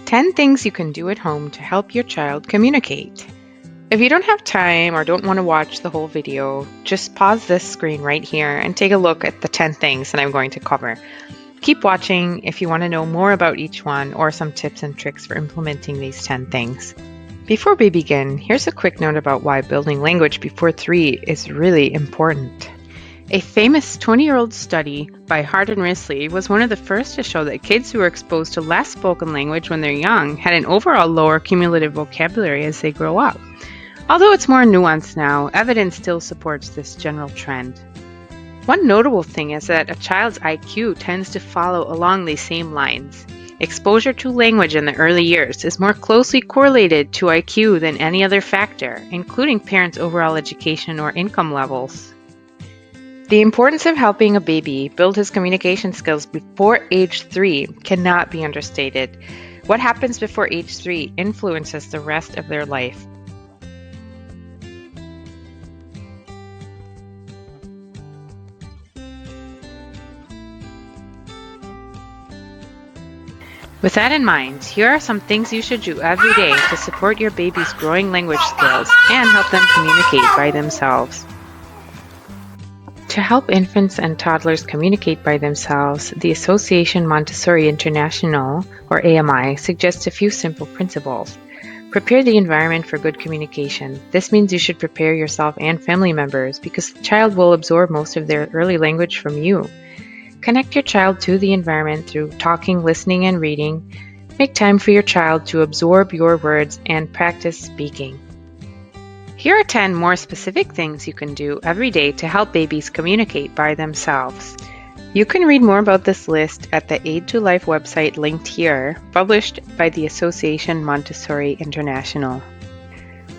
10 things you can do at home to help your child communicate. If you don't have time or don't want to watch the whole video, just pause this screen right here and take a look at the 10 things that I'm going to cover. Keep watching if you want to know more about each one or some tips and tricks for implementing these 10 things. Before we begin, here's a quick note about why building language before 3 is really important. A famous 20-year-old study by Hart and Risley was one of the first to show that kids who were exposed to less spoken language when they're young had an overall lower cumulative vocabulary as they grow up. Although it's more nuanced now, evidence still supports this general trend. One notable thing is that a child's IQ tends to follow along these same lines. Exposure to language in the early years is more closely correlated to IQ than any other factor, including parents' overall education or income levels. The importance of helping a baby build his communication skills before age 3 cannot be understated. What happens before age 3 influences the rest of their life. With that in mind, here are some things you should do every day to support your baby's growing language skills and help them communicate by themselves. To help infants and toddlers communicate by themselves, the Association Montessori International, or AMI, suggests a few simple principles. Prepare the environment for good communication. This means you should prepare yourself and family members because the child will absorb most of their early language from you. Connect your child to the environment through talking, listening, and reading. Make time for your child to absorb your words and practice speaking. Here are 10 more specific things you can do every day to help babies communicate by themselves. You can read more about this list at the Aid to Life website linked here, published by the Association Montessori International.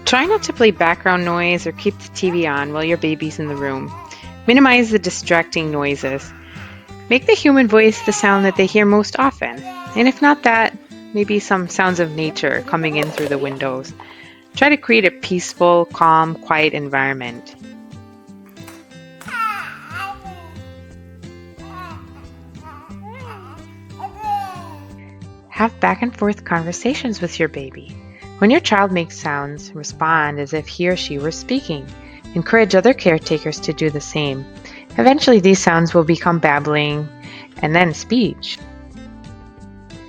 Try not to play background noise or keep the TV on while your baby's in the room. Minimize the distracting noises. Make the human voice the sound that they hear most often, and if not that, maybe some sounds of nature coming in through the windows. Try to create a peaceful, calm, quiet environment. Have back and forth conversations with your baby. When your child makes sounds, respond as if he or she were speaking. Encourage other caretakers to do the same. Eventually, these sounds will become babbling and then speech.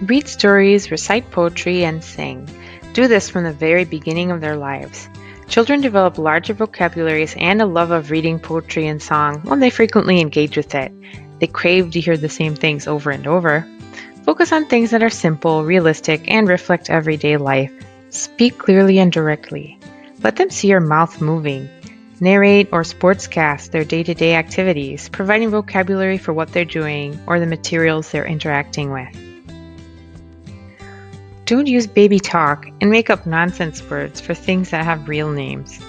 Read stories, recite poetry, and sing. Do this from the very beginning of their lives. Children develop larger vocabularies and a love of reading poetry and song when they frequently engage with it. They crave to hear the same things over and over. Focus on things that are simple, realistic, and reflect everyday life. Speak clearly and directly. Let them see your mouth moving. Narrate or sportscast their day-to-day activities, providing vocabulary for what they're doing or the materials they're interacting with. Don't use baby talk and make up nonsense words for things that have real names.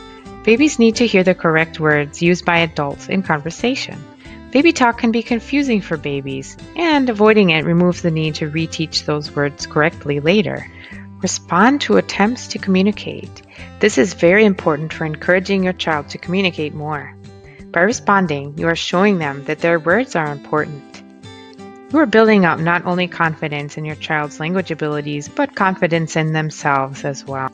Babies need to hear the correct words used by adults in conversation. Baby talk can be confusing for babies, and avoiding it removes the need to reteach those words correctly later. Respond to attempts to communicate. This is very important for encouraging your child to communicate more. By responding, you are showing them that their words are important. You are building up not only confidence in your child's language abilities, but confidence in themselves as well.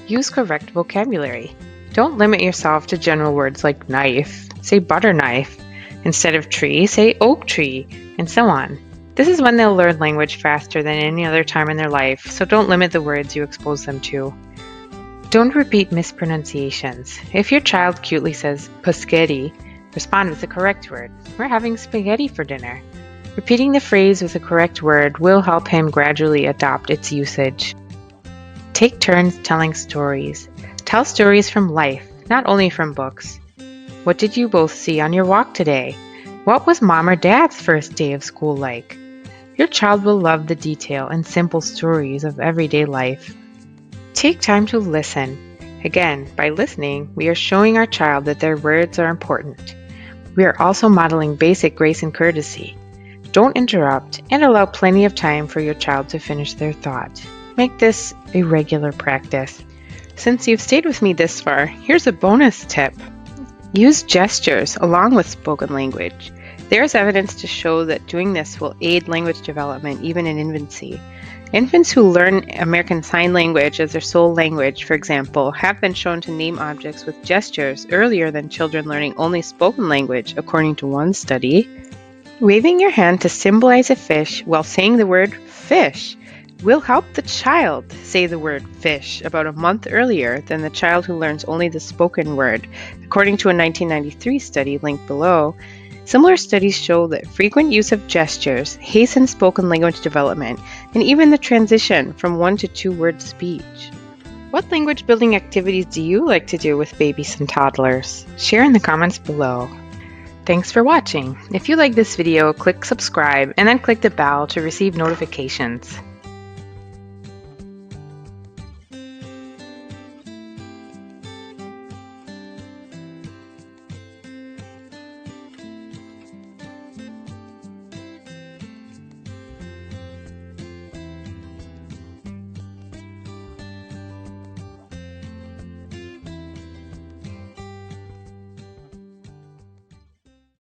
Use correct vocabulary. Don't limit yourself to general words like knife. Say butter knife. Instead of tree, say oak tree, and so on. This is when they'll learn language faster than any other time in their life, so don't limit the words you expose them to. Don't repeat mispronunciations. If your child cutely says paschetti, respond with the correct word. We're having spaghetti for dinner. Repeating the phrase with the correct word will help him gradually adopt its usage. Take turns telling stories. Tell stories from life, not only from books. What did you both see on your walk today? What was mom or dad's first day of school like? Your child will love the detail and simple stories of everyday life. Take time to listen. Again, by listening, we are showing our child that their words are important. We are also modeling basic grace and courtesy. Don't interrupt and allow plenty of time for your child to finish their thought. Make this a regular practice. Since you've stayed with me this far, here's a bonus tip. Use gestures along with spoken language. There is evidence to show that doing this will aid language development even in infancy. Infants who learn American Sign Language as their sole language, for example, have been shown to name objects with gestures earlier than children learning only spoken language, according to one study. Waving your hand to symbolize a fish while saying the word fish will help the child say the word fish about a month earlier than the child who learns only the spoken word, according to a 1993 study linked below. Similar studies show that frequent use of gestures hastens spoken language development and even the transition from 1 to 2 word speech. What language building activities do you like to do with babies and toddlers? Share in the comments below. Thanks for watching. If you like this video, click subscribe and then click the bell to receive notifications.